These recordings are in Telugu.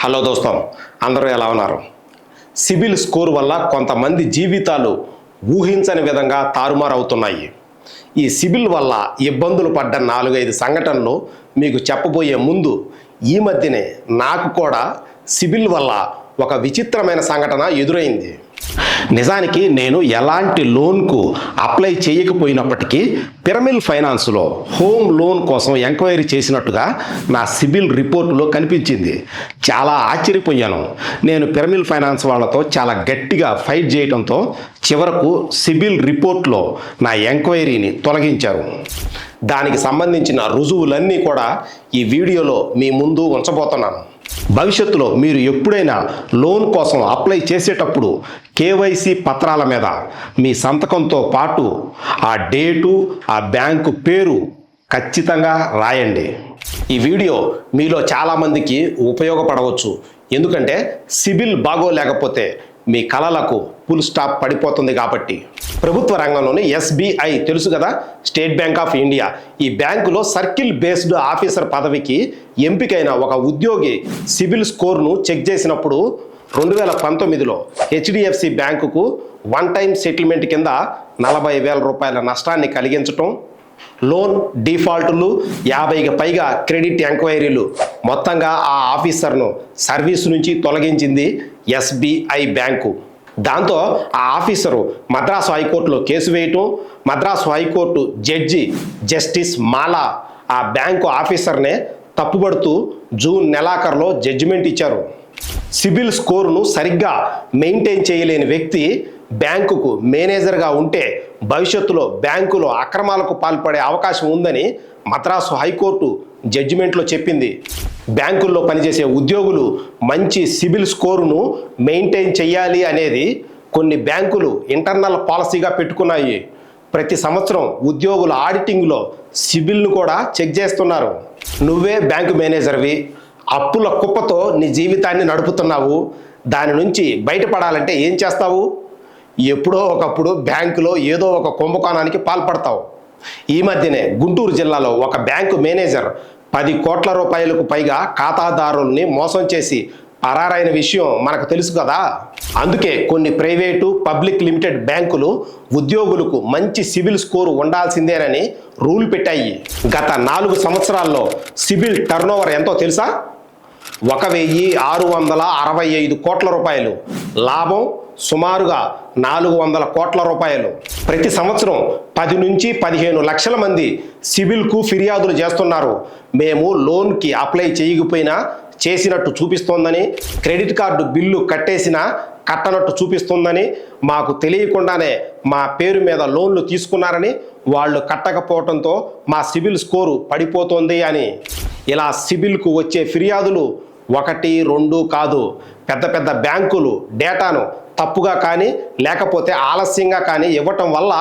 హలో దోస్తం, అందరూ ఎలా ఉన్నారు? సిబిల్ స్కోర్ వల్ల కొంతమంది జీవితాలు ఊహించని విధంగా తారుమారవుతున్నాయి. ఈ సిబిల్ వల్ల ఇబ్బందులు పడ్డ 4-5 సంఘటనలు మీకు చెప్పబోయే ముందు ఈ మధ్యనే నాకు కూడా సిబిల్ వల్ల ఒక విచిత్రమైన సంఘటన ఎదురైంది. నిజానికి నేను ఎలాంటి లోన్కు అప్లై చేయకపోయినప్పటికీ పిరమిల్ ఫైనాన్స్లో హోమ్ లోన్ కోసం ఎంక్వైరీ చేసినట్టుగా నా సిబిల్ రిపోర్టులో కనిపించింది. చాలా ఆశ్చర్యపోయాను. నేను పిరమిల్ ఫైనాన్స్ వాళ్ళతో చాలా గట్టిగా ఫైట్ చేయడంతో చివరకు సిబిల్ రిపోర్ట్లో నా ఎంక్వైరీని తొలగించారు. దానికి సంబంధించిన రుజువులన్నీ కూడా ఈ వీడియోలో మీ ముందు ఉంచబోతున్నాను. భవిష్యత్తులో మీరు ఎప్పుడైనా లోన్ కోసం అప్లై చేసేటప్పుడు కేవైసీ పత్రాల మీద మీ సంతకంతో పాటు ఆ డేటు, ఆ బ్యాంకు పేరు ఖచ్చితంగా రాయండి. ఈ వీడియో మీలో చాలామందికి ఉపయోగపడవచ్చు. ఎందుకంటే సిబిల్ బాగోలేకపోతే మీ కలలకు ఫుల్ స్టాప్ పడిపోతుంది కాబట్టి. ప్రభుత్వ రంగంలోని ఎస్బీఐ తెలుసు కదా, స్టేట్ బ్యాంక్ ఆఫ్ ఇండియా. ఈ బ్యాంకులో సర్కిల్ బేస్డ్ ఆఫీసర్ పదవికి ఎంపికైన ఒక ఉద్యోగి సిబిల్ స్కోర్ను చెక్ చేసినప్పుడు 2019లో హెచ్డిఎఫ్సి బ్యాంకుకు వన్ టైం సెటిల్మెంట్ కింద 40,000 రూపాయల నష్టాన్ని కలిగించటం, లోన్ డిఫాల్టులు, 50కి పైగా క్రెడిట్ ఎంక్వైరీలు, మొత్తంగా ఆ ఆఫీసర్ను సర్వీస్ నుంచి తొలగించింది ఎస్బీఐ బ్యాంకు. దాంతో ఆ ఆఫీసరు మద్రాసు హైకోర్టులో కేసు వేయటం, మద్రాసు హైకోర్టు జడ్జి జస్టిస్ మాలా ఆ బ్యాంకు ఆఫీసర్నే తప్పుపడుతూ జూన్ నెలాఖరులో జడ్జిమెంట్ ఇచ్చారు. సిబిల్ స్కోరును సరిగ్గా మెయింటైన్ చేయలేని వ్యక్తి బ్యాంకుకు మేనేజర్గా ఉంటే భవిష్యత్తులో బ్యాంకులో అక్రమాలకు పాల్పడే అవకాశం ఉందని మద్రాసు హైకోర్టు జడ్జిమెంట్లో చెప్పింది. బ్యాంకుల్లో పనిచేసే ఉద్యోగులు మంచి సిబిల్ స్కోరును మెయింటైన్ చేయాలి అనేది కొన్ని బ్యాంకులు ఇంటర్నల్ పాలసీగా పెట్టుకున్నాయి. ప్రతి సంవత్సరం ఉద్యోగుల ఆడిటింగ్లో సిబిల్ను కూడా చెక్ చేస్తున్నారు. నువ్వే బ్యాంకు మేనేజర్వి, అప్పుల కుప్పతో నీ జీవితాన్ని నడుపుతున్నావు. దాని నుంచి బయటపడాలంటే ఏం చేస్తావు? ఎప్పుడో ఒకప్పుడు బ్యాంకులో ఏదో ఒక కుంభకోణానికి పాల్పడతావు. ఈ మధ్యనే గుంటూరు జిల్లాలో ఒక బ్యాంకు మేనేజర్ 10 కోట్ల రూపాయలకు పైగా ఖాతాదారుల్ని మోసం చేసి పరారైన విషయం మనకు తెలుసు కదా. అందుకే కొన్ని ప్రైవేటు, పబ్లిక్ లిమిటెడ్ బ్యాంకులు ఉద్యోగులకు మంచి సిబిల్ స్కోరు ఉండాల్సిందేనని రూల్ పెట్టాయి. గత 4 సంవత్సరాల్లో సిబిల్ టర్నోవర్ ఎంతో తెలుసా? 1,665 కోట్ల రూపాయలు. లాభం సుమారుగా 400 కోట్ల రూపాయలు. ప్రతి సంవత్సరం 10 నుంచి 15 లక్షల మంది సిబిల్కు ఫిర్యాదులు చేస్తున్నారు. మేము లోన్కి అప్లై చేయకపోయినా చేసినట్టు చూపిస్తోందని, క్రెడిట్ కార్డు బిల్లు కట్టేసినా కట్టనట్టు చూపిస్తుందని, మాకు తెలియకుండానే మా పేరు మీద లోన్లు తీసుకున్నారని, వాళ్ళు కట్టకపోవడంతో మా సిబిల్ స్కోరు పడిపోతుంది అని. ఇలా సిబిల్కు వచ్చే ఫిర్యాదులు 1, 2 కాదు. పెద్ద పెద్ద బ్యాంకులు డేటాను తప్పుగా కానీ లేకపోతే ఆలస్యంగా కానీ ఇవ్వటం వల్ల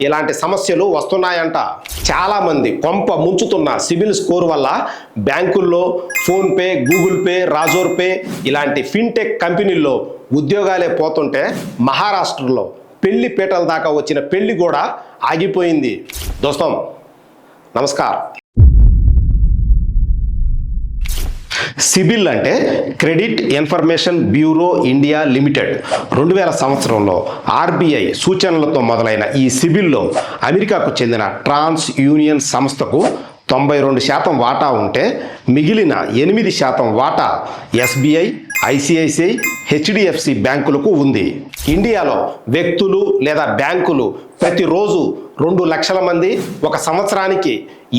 ఇలాంటి సమస్యలు వస్తున్నాయంట. చాలామంది కొంప ముంచుతున్న సిబిల్ స్కోర్ వల్ల బ్యాంకుల్లో PhonePe, Google pay, Razor pay ఇలాంటి ఫిన్టెక్ కంపెనీల్లో ఉద్యోగాలే పోతుంటే మహారాష్ట్రలో పెళ్లి పీటల దాకా వచ్చిన పెళ్లి కూడా ఆగిపోయింది. దోస్తం నమస్కారం. సిబిల్ అంటే credit information bureau India limited. 2000 సంవత్సరంలో ఆర్బీఐ సూచనలతో మొదలైన ఈ సిబిల్లో అమెరికాకు చెందిన ట్రాన్స్ యూనియన్ సంస్థకు 92% వాటా ఉంటే మిగిలిన 8% వాటా ఎస్బీఐ, ఐసిఐసిఐ, హెచ్డిఎఫ్సి బ్యాంకులకు ఉంది. ఇండియాలో వ్యక్తులు లేదా బ్యాంకులు ప్రతిరోజు 2 లక్షల మంది, ఒక సంవత్సరానికి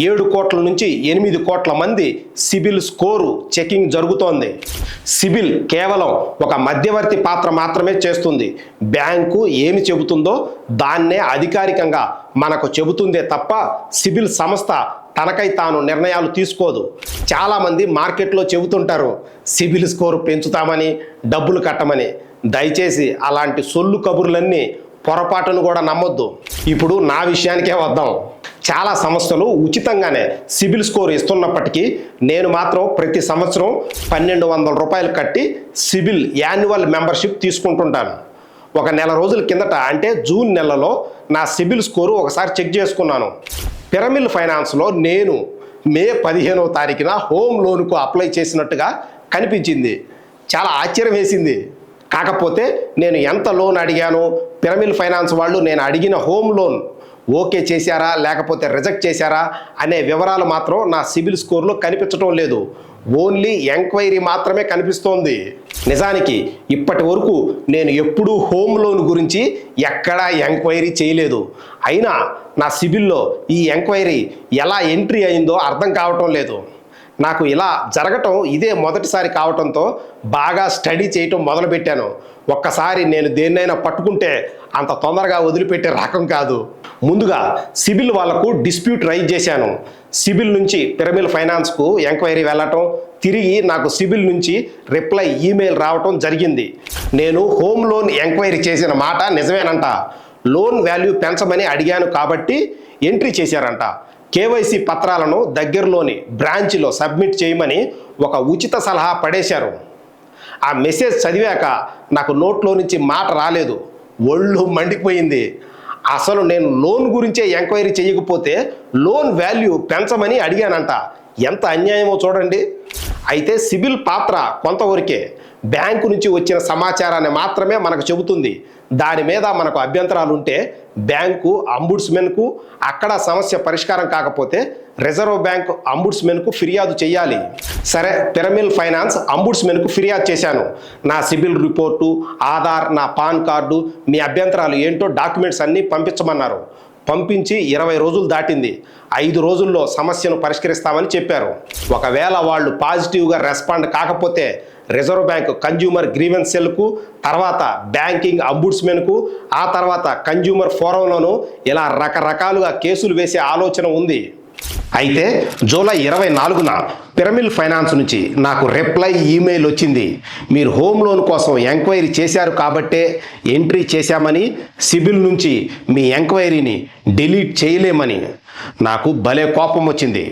7 కోట్ల నుంచి 8 కోట్ల మంది సిబిల్ స్కోరు చెకింగ్ జరుగుతోంది. సిబిల్ కేవలం ఒక మధ్యవర్తి పాత్ర మాత్రమే చేస్తుంది. బ్యాంకు ఏమి చెబుతుందో దాన్నే అధికారికంగా మనకు చెబుతుందే తప్ప సిబిల్ సంస్థ తనకై తాను నిర్ణయాలు తీసుకోదు. చాలామంది మార్కెట్లో చెబుతుంటారు సిబిల్ స్కోరు పెంచుతామని, డబ్బులు కట్టమని. దయచేసి అలాంటి సొల్లు కబుర్లన్నీ పొరపాటును కూడా నమ్మొద్దు. ఇప్పుడు నా విషయానికే వద్దాం. చాలా సంస్థలు ఉచితంగానే సిబిల్ స్కోర్ ఇస్తున్నప్పటికీ నేను మాత్రం ప్రతి సంవత్సరం 1,200 రూపాయలు కట్టి సిబిల్ యాన్యువల్ మెంబర్షిప్ తీసుకుంటుంటాను. ఒక నెల రోజుల కిందట అంటే జూన్ నెలలో నా సిబిల్ స్కోరు ఒకసారి చెక్ చేసుకున్నాను. పిరమిల్ ఫైనాన్స్లో నేను మే 15వ తారీఖున హోమ్ లోన్కు అప్లై చేసినట్టుగా కనిపించింది. చాలా ఆశ్చర్యం వేసింది. కాకపోతే నేను ఎంత లోన్ అడిగాను, పిరమిల్ ఫైనాన్స్ వాళ్ళు నేను అడిగిన హోమ్ లోన్ ఓకే చేశారా లేకపోతే రిజెక్ట్ చేశారా అనే వివరాలు మాత్రం నా సిబిల్ స్కోర్లో కనిపించడం లేదు. ఓన్లీ ఎంక్వైరీ మాత్రమే కనిపిస్తోంది. నిజానికి ఇప్పటి వరకు నేను ఎప్పుడూ హోమ్ లోన్ గురించి ఎక్కడా ఎంక్వైరీ చేయలేదు. అయినా నా సిబిల్లో ఈ ఎంక్వైరీ ఎలా ఎంట్రీ అయిందో అర్థం కావటం లేదు. నాకు ఇలా జరగటం ఇదే మొదటిసారి కావటంతో బాగా స్టడీ చేయటం మొదలుపెట్టాను. ఒక్కసారి నేను దేన్నైనా పట్టుకుంటే అంత తొందరగా వదిలిపెట్టే రకం కాదు. ముందుగా సిబిల్ వాళ్లకు డిస్ప్యూట్ రైజ్ చేశాను. సిబిల్ నుంచి పిరమిల్ ఫైనాన్స్కు ఎంక్వైరీ వెళ్ళటం, తిరిగి నాకు సిబిల్ నుంచి రిప్లై ఈమెయిల్ రావటం జరిగింది. నేను హోమ్ లోన్ ఎంక్వైరీ చేసిన మాట నిజమేనంట. లోన్ వాల్యూ పెంచమని అడిగాను కాబట్టి ఎంట్రీ చేశారంట. కేవైసీ పత్రాలను దగ్గరలోని బ్రాంచ్లో సబ్మిట్ చేయమని ఒక ఉచిత సలహా పడేశారు. ఆ మెసేజ్ చదివాక నాకు నోట్లో నుంచి మాట రాలేదు, ఒళ్ళు మండిపోయింది. అసలు నేను లోన్ గురించే ఎంక్వైరీ చేయకపోతే లోన్ వాల్యూ పెంచమని అడిగానంట. ఎంత అన్యాయమో చూడండి. అయితే సిబిల్ పాత్ర కొంతవరకే. బ్యాంకు నుంచి వచ్చిన సమాచారాన్ని మాత్రమే మనకు చెబుతుంది. దాని మీద మనకు అభ్యంతరాలు ఉంటే బ్యాంకు అంబుడ్స్మెన్కు, అక్కడ సమస్య పరిష్కారం కాకపోతే రిజర్వ్ బ్యాంక్ అంబుడ్స్మెన్కు ఫిర్యాదు చేయాలి. సరే, పిరమిల్ ఫైనాన్స్ అంబుడ్స్మెన్కు ఫిర్యాదు చేశాను. నా సిబిల్ రిపోర్టు, ఆధార్, నా పాన్ కార్డు, మీ అభ్యంతరాలు ఏంటో డాక్యుమెంట్స్ అన్నీ పంపించమన్నారు. పంపించి 20 రోజులు దాటింది. 5 రోజుల్లో సమస్యను పరిష్కరిస్తామని చెప్పారు. ఒకవేళ వాళ్ళు పాజిటివ్గా రెస్పాండ్ కాకపోతే రిజర్వ్ బ్యాంక్ కన్జ్యూమర్ గ్రీవెన్స్ సెల్కు, తర్వాత బ్యాంకింగ్ అంబుడ్స్మెన్కు, ఆ తర్వాత కన్జ్యూమర్ ఫోరంలోనూ ఇలా రకరకాలుగా కేసులు వేసే ఆలోచన ఉంది. అయితే జూలై 24న పిరమిల్ ఫైనాన్స్ నుంచి నాకు రిప్లై ఈమెయిల్ వచ్చింది. మీరు హోమ్ లోన్ కోసం ఎంక్వైరీ చేశారు కాబట్టే ఎంట్రీ చేశామని, సిబిల్ నుంచి మీ ఎంక్వైరీని డిలీట్ చేయలేమని. నాకు భలే కోపం వచ్చింది.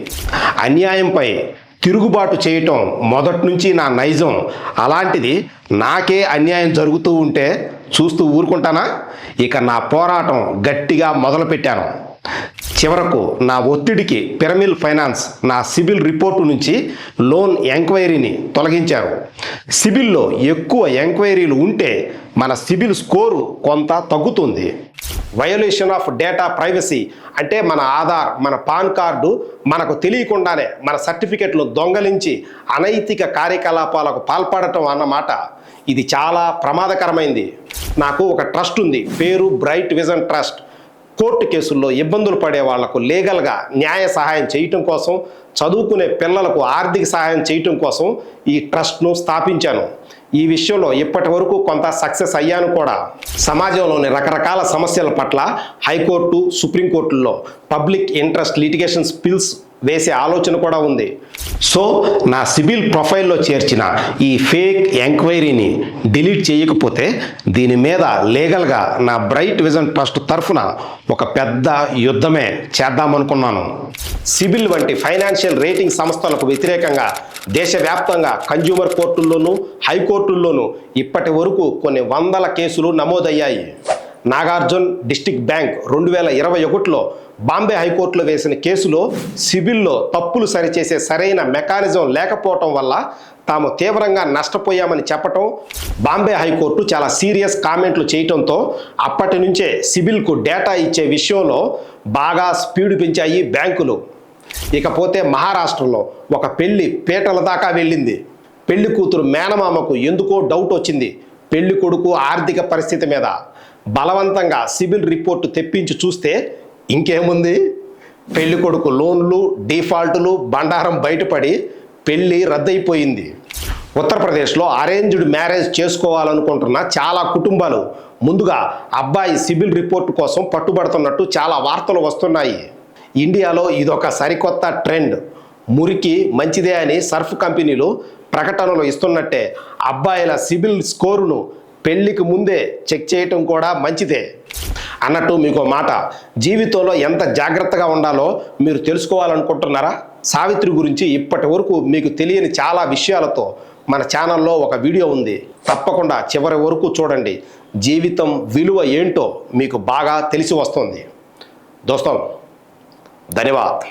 అన్యాయంపై తిరుగుబాటు చేయటం మొదటి నుంచి నా నైజం. అలాంటిది నాకే అన్యాయం జరుగుతూ ఉంటే చూస్తూ ఊరుకుంటానా? ఇక నా పోరాటం గట్టిగా మొదలుపెట్టాను. చివరకు నా ఒత్తిడికి పిరమిల్ ఫైనాన్స్ నా సిబిల్ రిపోర్టు నుంచి లోన్ ఎంక్వైరీని తొలగించారు. సిబిల్లో ఎక్కువ ఎంక్వైరీలు ఉంటే మన సిబిల్ స్కోరు కొంత తగ్గుతుంది. వయోలేషన్ ఆఫ్ డేటా ప్రైవసీ అంటే మన ఆధార్, మన పాన్ కార్డు మనకు తెలియకుండానే మన సర్టిఫికెట్లు దొంగలించి అనైతిక కార్యకలాపాలకు పాల్పడటం అన్నమాట. ఇది చాలా ప్రమాదకరమైంది. నాకు ఒక ట్రస్ట్ ఉంది, పేరు బ్రైట్ విజన్ ట్రస్ట్. కోర్టు కేసుల్లో ఇబ్బందులు పడే వాళ్లకు లీగల్గా న్యాయ సహాయం చేయటం కోసం, చదువుకునే పిల్లలకు ఆర్థిక సహాయం చేయటం కోసం ఈ ట్రస్ట్ను స్థాపించాను. ఈ విషయంలో ఇప్పటి వరకు కొంత సక్సెస్ అయ్యాను కూడా. సమాజంలోని రకరకాల సమస్యల పట్ల హైకోర్టు, సుప్రీంకోర్టుల్లో పబ్లిక్ ఇంట్రెస్ట్ లిటిగేషన్ బిల్స్ వేసే ఆలోచన కూడా ఉంది. సో నా సిబిల్ ప్రొఫైల్లో చేర్చిన ఈ ఫేక్ ఎంక్వైరీని డిలీట్ చేయకపోతే దీని మీద లీగల్గా నా బ్రైట్ విజన్ ట్రస్ట్ తరఫున ఒక పెద్ద యుద్ధమే చేద్దామనుకున్నాను. సిబిల్ వంటి ఫైనాన్షియల్ రేటింగ్ సంస్థలకు వ్యతిరేకంగా దేశవ్యాప్తంగా కన్జ్యూమర్ కోర్టుల్లోనూ, హైకోర్టుల్లోనూ ఇప్పటి వరకు కొన్ని వందల కేసులు నమోదయ్యాయి. నాగార్జున డిస్ట్రిక్ట్ బ్యాంక్ 2021లో బాంబే హైకోర్టులో వేసిన కేసులో సిబిల్లో తప్పులు సరిచేసే సరైన మెకానిజం లేకపోవటం వల్ల తాము తీవ్రంగా నష్టపోయామని చెప్పటం, బాంబే హైకోర్టు చాలా సీరియస్ కామెంట్లు చేయటంతో అప్పటి నుంచే సిబిల్కు డేటా ఇచ్చే విషయంలో బాగా స్పీడ్ పెంచాయి బ్యాంకులు. ఇకపోతే మహారాష్ట్రలో ఒక పెళ్లి పీటల దాకా వెళ్ళింది. పెళ్లి కూతురు మేనమామకు ఎందుకో డౌట్ వచ్చింది పెళ్లి కొడుకు ఆర్థిక పరిస్థితి మీద. బలవంతంగా సిబిల్ రిపోర్టు తెప్పించి చూస్తే ఇంకేముంది, పెళ్లి కొడుకు లోన్లు, డిఫాల్టులు, బండారం బయటపడి పెళ్లి రద్దయిపోయింది. ఉత్తరప్రదేశ్లో అరేంజ్డ్ మ్యారేజ్ చేసుకోవాలనుకుంటున్న చాలా కుటుంబాలు ముందుగా అబ్బాయి సిబిల్ రిపోర్టు కోసం పట్టుబడుతున్నట్టు చాలా వార్తలు వస్తున్నాయి. ఇండియాలో ఇదొక సరికొత్త ట్రెండ్. మురికి మంచిదే అని సర్ఫ్ కంపెనీలు ప్రకటనలు ఇస్తున్నట్టే అబ్బాయిల సిబిల్ స్కోరును పెళ్లికి ముందే చెక్ చేయటం కూడా మంచిదే. అన్నట్టు మీకు మాట, జీవితంలో ఎంత జాగ్రత్తగా ఉండాలో మీరు తెలుసుకోవాలనుకుంటున్నారా? సావిత్రి గురించి ఇప్పటి వరకు మీకు తెలియని చాలా విషయాలతో మన ఛానల్లో ఒక వీడియో ఉంది. తప్పకుండా చివరి వరకు చూడండి. జీవితం విలువ ఏంటో మీకు బాగా తెలిసి వస్తుంది. దోస్తం, ధన్యవాద్.